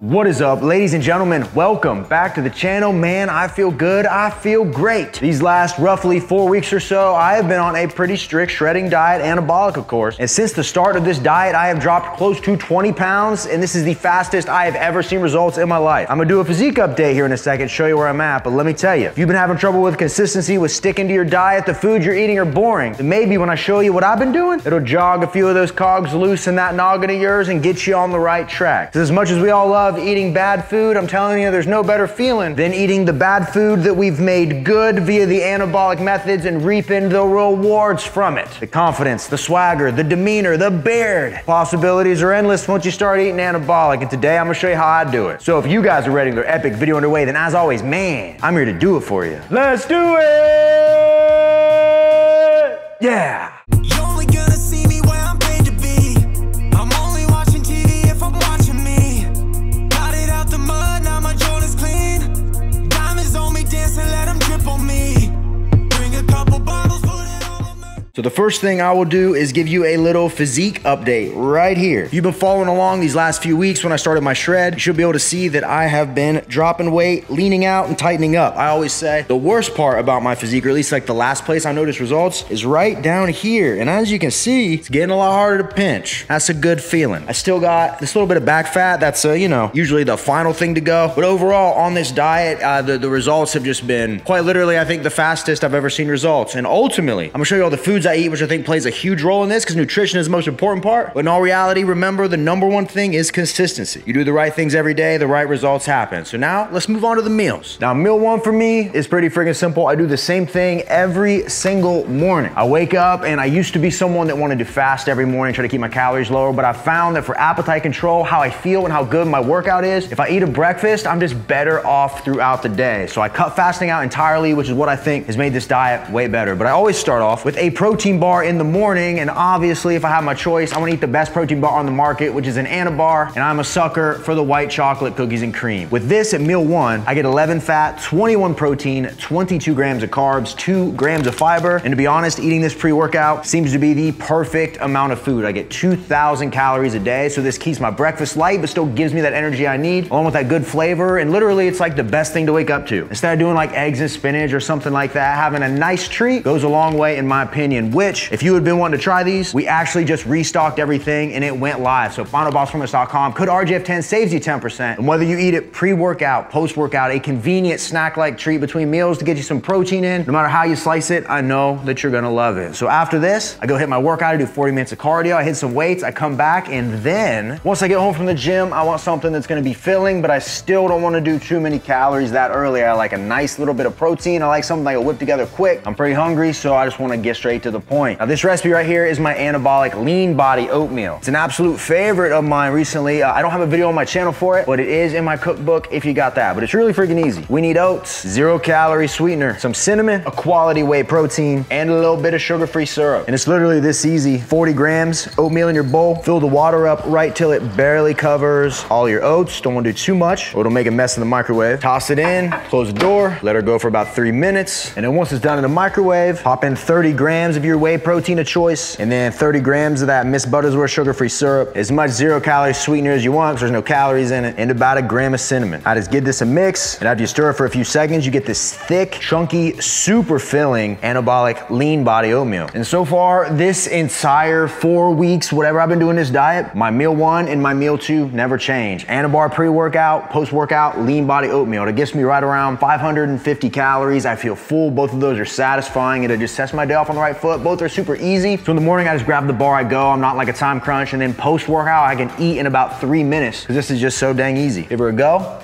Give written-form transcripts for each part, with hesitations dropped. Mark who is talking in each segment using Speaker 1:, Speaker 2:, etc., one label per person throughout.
Speaker 1: What is up, ladies and gentlemen? Welcome back to the channel. Man, I feel good. I feel great. These last roughly 4 weeks or so, I have been on a pretty strict shredding diet, anabolic of course. And since the start of this diet, I have dropped close to 20 pounds, and this is the fastest I have ever seen results in my life. I'm gonna do a physique update here in a second, show you where I'm at, but let me tell you, if you've been having trouble with consistency, with sticking to your diet, the food you're eating are boring, then maybe when I show you what I've been doing, it'll jog a few of those cogs loose in that noggin of yours and get you on the right track. 'Cause as much as we all love eating bad food, I'm telling you, there's no better feeling than eating the bad food that we've made good via the anabolic methods and reaping the rewards from it. The confidence, the swagger, the demeanor, the beard. Possibilities are endless once you start eating anabolic, and today I'm gonna show you how I do it. So if you guys are ready to get an epic video underway, then as always, man, I'm here to do it for you. Let's do it! Yeah! So the first thing I will do is give you a little physique update right here. If you've been following along these last few weeks when I started my shred, you should be able to see that I have been dropping weight, leaning out, and tightening up. I always say the worst part about my physique, or at least like the last place I noticed results, is right down here. And as you can see, it's getting a lot harder to pinch. That's a good feeling. I still got this little bit of back fat. That's, usually the final thing to go. But overall, on this diet, the results have just been quite literally, I think, the fastest I've ever seen results. And ultimately, I'm gonna show you all the foods I eat, which I think plays a huge role in this because nutrition is the most important part. But in all reality, remember, the number one thing is consistency. You do the right things every day, the right results happen. So now let's move on to the meals. Now, meal one for me is pretty freaking simple. I do the same thing every single morning. I wake up, and I used to be someone that wanted to fast every morning, try to keep my calories lower, but I found that for appetite control, how I feel and how good my workout is, if I eat a breakfast, I'm just better off throughout the day. So I cut fasting out entirely, which is what I think has made this diet way better. But I always start off with a protein bar in the morning, and obviously if I have my choice, I want to eat the best protein bar on the market, which is an ANABAR, and I'm a sucker for the white chocolate cookies and cream. With this at meal one, I get 11 fat, 21 protein, 22 grams of carbs, 2 grams of fiber, and to be honest, eating this pre-workout seems to be the perfect amount of food. I get 2,000 calories a day, so this keeps my breakfast light but still gives me that energy I need, along with that good flavor, and literally it's like the best thing to wake up to. Instead of doing like eggs and spinach or something like that, having a nice treat goes a long way in my opinion, which if you had been wanting to try these, we actually just restocked everything and it went live. So finalbossformulas.com, code RGF10 saves you 10%. And whether you eat it pre-workout, post-workout, a convenient snack-like treat between meals to get you some protein in, no matter how you slice it, I know that you're gonna love it. So after this, I go hit my workout, I do 40 minutes of cardio, I hit some weights, I come back, and then once I get home from the gym, I want something that's gonna be filling, but I still don't wanna do too many calories that early. I like a nice little bit of protein. I like something I can whip together quick. I'm pretty hungry, so I just wanna get straight to the point. Now this recipe right here is my anabolic lean body oatmeal. It's an absolute favorite of mine recently. I don't have a video on my channel for it, but it is in my cookbook if you got that. But it's really freaking easy. We need oats, 0-calorie sweetener, some cinnamon, a quality whey protein, and a little bit of sugar-free syrup. And it's literally this easy. 40 grams oatmeal in your bowl. Fill the water up right till it barely covers all your oats. Don't want to do too much or it'll make a mess in the microwave. Toss it in, close the door, let her go for about 3 minutes. And then once it's done in the microwave, pop in 30 grams of your whey protein of choice, and then 30 grams of that Miss Buttersworth sugar-free syrup, as much 0-calorie sweetener as you want because there's no calories in it, and about a gram of cinnamon. I just give this a mix, and after you stir it for a few seconds, you get this thick, chunky, super filling anabolic lean body oatmeal. And so far, this entire 4 weeks, whatever I've been doing this diet, my meal one and my meal two never change. ANABAR pre-workout, post-workout, lean body oatmeal. It gets me right around 550 calories. I feel full. Both of those are satisfying, and it just sets my day off on the right foot. Both are super easy. So in the morning, I just grab the bar, I go. I'm not like a time crunch. And then post-workout, I can eat in about 3 minutes because this is just so dang easy. Give her a go.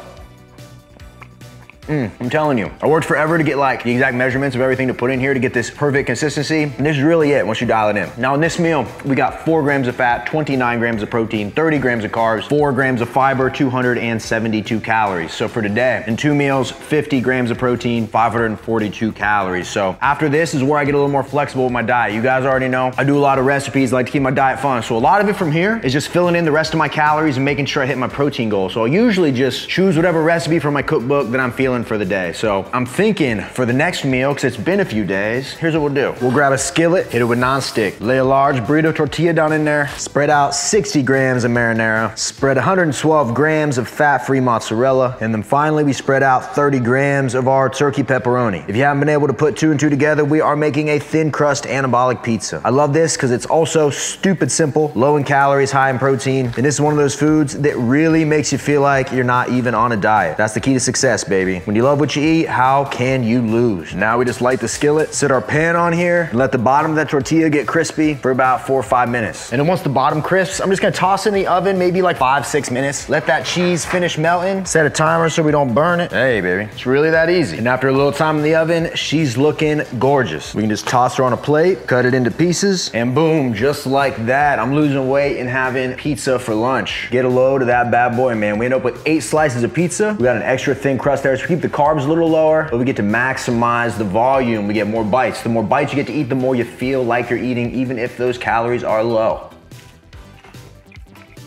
Speaker 1: I'm telling you, I worked forever to get like the exact measurements of everything to put in here to get this perfect consistency. And this is really it once you dial it in. Now in this meal, we got 4 grams of fat, 29 grams of protein, 30 grams of carbs, 4 grams of fiber, 272 calories. So for today, in 2 meals, 50 grams of protein, 542 calories. So after this is where I get a little more flexible with my diet. You guys already know, I do a lot of recipes, I like to keep my diet fun. So a lot of it from here is just filling in the rest of my calories and making sure I hit my protein goal. So I'll usually just choose whatever recipe from my cookbook that I'm feeling doing for the day. So I'm thinking for the next meal, because it's been a few days, here's what we'll do. We'll grab a skillet, hit it with nonstick, lay a large burrito tortilla down in there, spread out 60 grams of marinara, spread 112 grams of fat-free mozzarella, and then finally we spread out 30 grams of our turkey pepperoni. If you haven't been able to put 2 and 2 together, we are making a thin crust anabolic pizza. I love this because it's also stupid simple, low in calories, high in protein, and this is one of those foods that really makes you feel like you're not even on a diet. That's the key to success, baby. When you love what you eat, how can you lose? Now we just light the skillet, sit our pan on here, and let the bottom of that tortilla get crispy for about 4 or 5 minutes. And then once the bottom crisps, I'm just gonna toss it in the oven, maybe like 5-6 minutes. Let that cheese finish melting. Set a timer so we don't burn it. Hey, baby, it's really that easy. And after a little time in the oven, she's looking gorgeous. We can just toss her on a plate, cut it into pieces, and boom, just like that, I'm losing weight and having pizza for lunch. Get a load of that bad boy, man. We end up with 8 slices of pizza. We got an extra thin crust there, so we keep the carbs a little lower, but we get to maximize the volume. We get more bites. The more bites you get to eat, the more you feel like you're eating, even if those calories are low.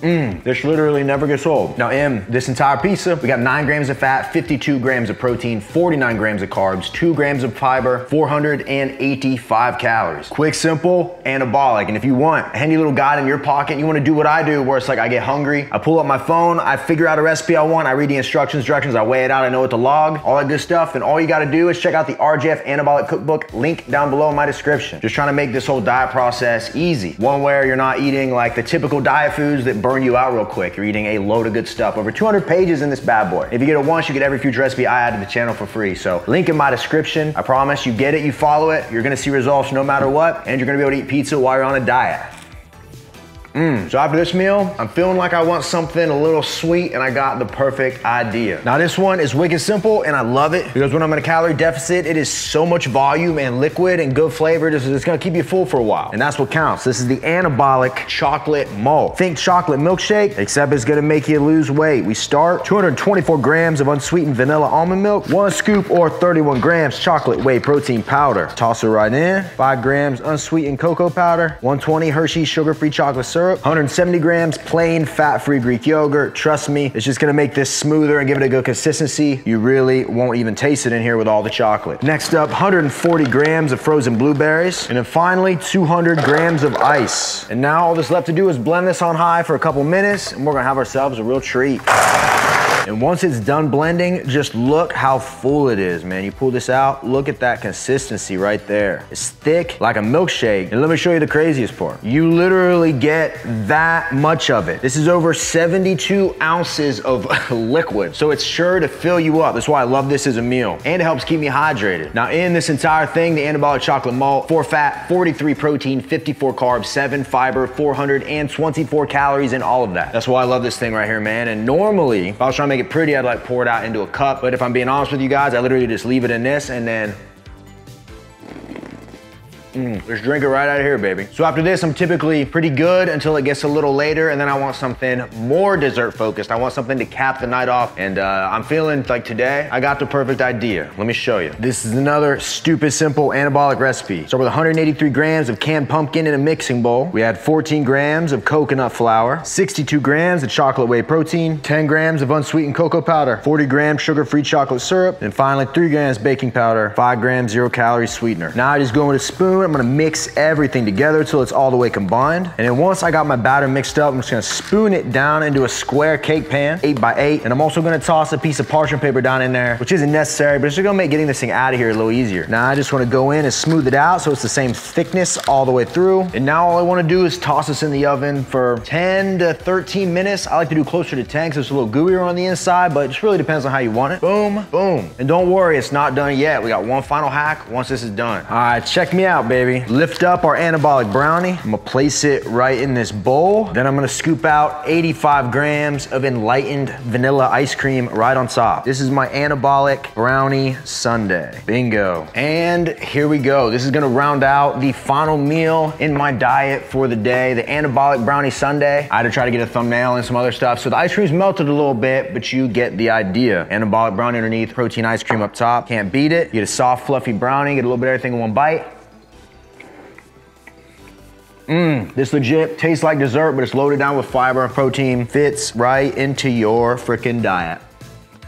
Speaker 1: This literally never gets old. Now in this entire pizza, we got 9 grams of fat, 52 grams of protein, 49 grams of carbs, 2 grams of fiber, 485 calories. Quick, simple, anabolic. And if you want a handy little guide in your pocket, you want to do what I do, where it's like I get hungry, I pull up my phone, I figure out a recipe I want, I read the instructions, I weigh it out, I know what to log, all that good stuff. Then all you got to do is check out the RJF Anabolic Cookbook, link down below in my description. Just trying to make this whole diet process easy. One where you're not eating like the typical diet foods that burn you out real quick. You're eating a load of good stuff. Over 200 pages in this bad boy. If you get it once, you get every future recipe I add to the channel for free. So link in my description. I promise you get it, you follow it, you're gonna see results no matter what, and you're gonna be able to eat pizza while you're on a diet. So after this meal, I'm feeling like I want something a little sweet, and I got the perfect idea. Now this one is wicked simple, and I love it because when I'm in a calorie deficit, it is so much volume and liquid and good flavor. It's gonna keep you full for a while, and that's what counts. This is the anabolic chocolate malt. Think chocolate milkshake, except it's gonna make you lose weight. We start 224 grams of unsweetened vanilla almond milk, 1 scoop or 31 grams chocolate whey protein powder. Toss it right in. 5 grams unsweetened cocoa powder, 120 Hershey's sugar-free chocolate syrup, 170 grams plain fat-free Greek yogurt. Trust me, it's just gonna make this smoother and give it a good consistency. You really won't even taste it in here with all the chocolate. Next up, 140 grams of frozen blueberries. And then finally, 200 grams of ice. And now all that's left to do is blend this on high for a couple minutes, and we're gonna have ourselves a real treat. And once it's done blending, just look how full it is, man. You pull this out, look at that consistency right there. It's thick like a milkshake. And let me show you the craziest part. You literally get that much of it. This is over 72 ounces of liquid. So it's sure to fill you up. That's why I love this as a meal. And it helps keep me hydrated. Now in this entire thing, the anabolic chocolate malt, 4 fat, 43 protein, 54 carbs, 7 fiber, 424 calories in all of that. That's why I love this thing right here, man. And normally, if I was trying to make it pretty, I'd like pour it out into a cup. But if I'm being honest with you guys, I literally just leave it in this and then just drink it right out of here, baby. So after this, I'm typically pretty good until it gets a little later, and then I want something more dessert focused. I want something to cap the night off, and I'm feeling like today, I got the perfect idea. Let me show you. This is another stupid simple anabolic recipe. Start with 183 grams of canned pumpkin in a mixing bowl. We add 14 grams of coconut flour, 62 grams of chocolate whey protein, 10 grams of unsweetened cocoa powder, 40 grams sugar-free chocolate syrup, and finally 3 grams baking powder, 5 grams 0-calorie sweetener. Now I just go with a spoon. I'm gonna mix everything together till it's all the way combined. And then once I got my batter mixed up, I'm just gonna spoon it down into a square cake pan, 8 by 8. And I'm also gonna toss a piece of parchment paper down in there, which isn't necessary, but it's just gonna make getting this thing out of here a little easier. Now I just wanna go in and smooth it out so it's the same thickness all the way through. And now all I wanna do is toss this in the oven for 10 to 13 minutes. I like to do closer to 10 because it's a little gooier on the inside, but it just really depends on how you want it. Boom, boom. And don't worry, it's not done yet. We got one final hack once this is done. All right, check me out, baby. Lift up our anabolic brownie. I'm gonna place it right in this bowl. Then I'm gonna scoop out 85 grams of enlightened vanilla ice cream right on top. This is my anabolic brownie sundae. Bingo. And here we go. This is gonna round out the final meal in my diet for the day, the anabolic brownie sundae. I had to try to get a thumbnail and some other stuff. So the ice cream's melted a little bit, but you get the idea. Anabolic brownie underneath, protein ice cream up top. Can't beat it. You get a soft, fluffy brownie, get a little bit of everything in one bite. This legit tastes like dessert, but it's loaded down with fiber and protein. Fits right into your freaking diet.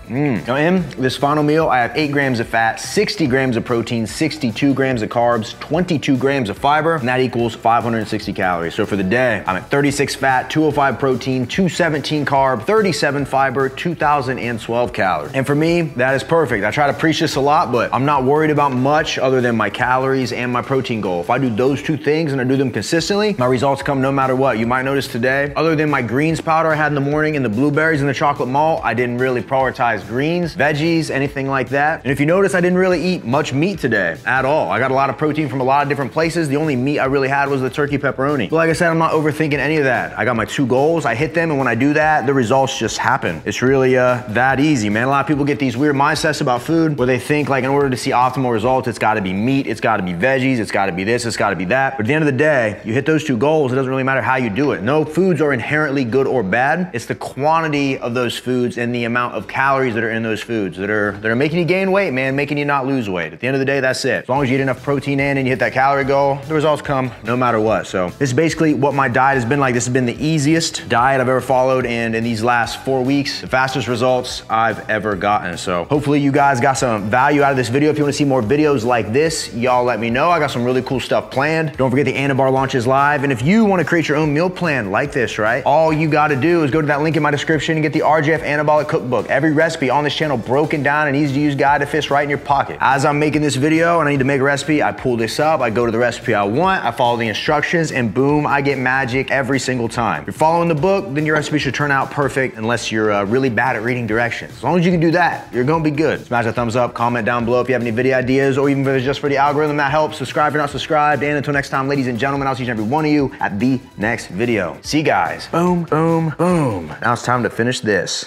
Speaker 1: Now in this final meal, I have 8 grams of fat, 60 grams of protein, 62 grams of carbs, 22 grams of fiber, and that equals 560 calories. So for the day, I'm at 36 fat, 205 protein, 217 carb, 37 fiber, 2,012 calories. And for me, that is perfect. I try to preach this a lot, but I'm not worried about much other than my calories and my protein goal. If I do those 2 things and I do them consistently, my results come no matter what. You might notice today, other than my greens powder I had in the morning and the blueberries and the chocolate malt, I didn't really prioritize greens, veggies, anything like that. And if you notice, I didn't really eat much meat today at all. I got a lot of protein from a lot of different places. The only meat I really had was the turkey pepperoni. But like I said, I'm not overthinking any of that. I got my 2 goals, I hit them, and when I do that, the results just happen. It's really that easy, man. A lot of people get these weird mindsets about food where they think like in order to see optimal results, it's gotta be meat, it's gotta be veggies, it's gotta be this, it's gotta be that. But at the end of the day, you hit those 2 goals, it doesn't really matter how you do it. No foods are inherently good or bad. It's the quantity of those foods and the amount of calories that are in those foods that are making you gain weight, man, making you not lose weight. At the end of the day, that's it. As long as you get enough protein in and you hit that calorie goal, the results come no matter what. So this is basically what my diet has been like. This has been the easiest diet I've ever followed, and in these last 4 weeks, the fastest results I've ever gotten. So hopefully you guys got some value out of this video. If you want to see more videos like this, y'all let me know. I got some really cool stuff planned. Don't forget the ANABOLIC launch is live. And if you want to create your own meal plan like this, right, all you got to do is go to that link in my description and get the RJF Anabolic Cookbook. Every recipe on this channel broken down and easy to use guide that fits right in your pocket. As I'm making this video and I need to make a recipe, I pull this up, I go to the recipe I want, I follow the instructions, and boom, I get magic every single time. If you're following the book, then your recipe should turn out perfect unless you're really bad at reading directions. As long as you can do that, you're gonna be good. Smash that thumbs up, comment down below if you have any video ideas, or even if it's just for the algorithm, that helps. Subscribe if you're not subscribed, and until next time, ladies and gentlemen, I'll see each and every one of you at the next video. See you guys. Boom, boom, boom. Now it's time to finish this.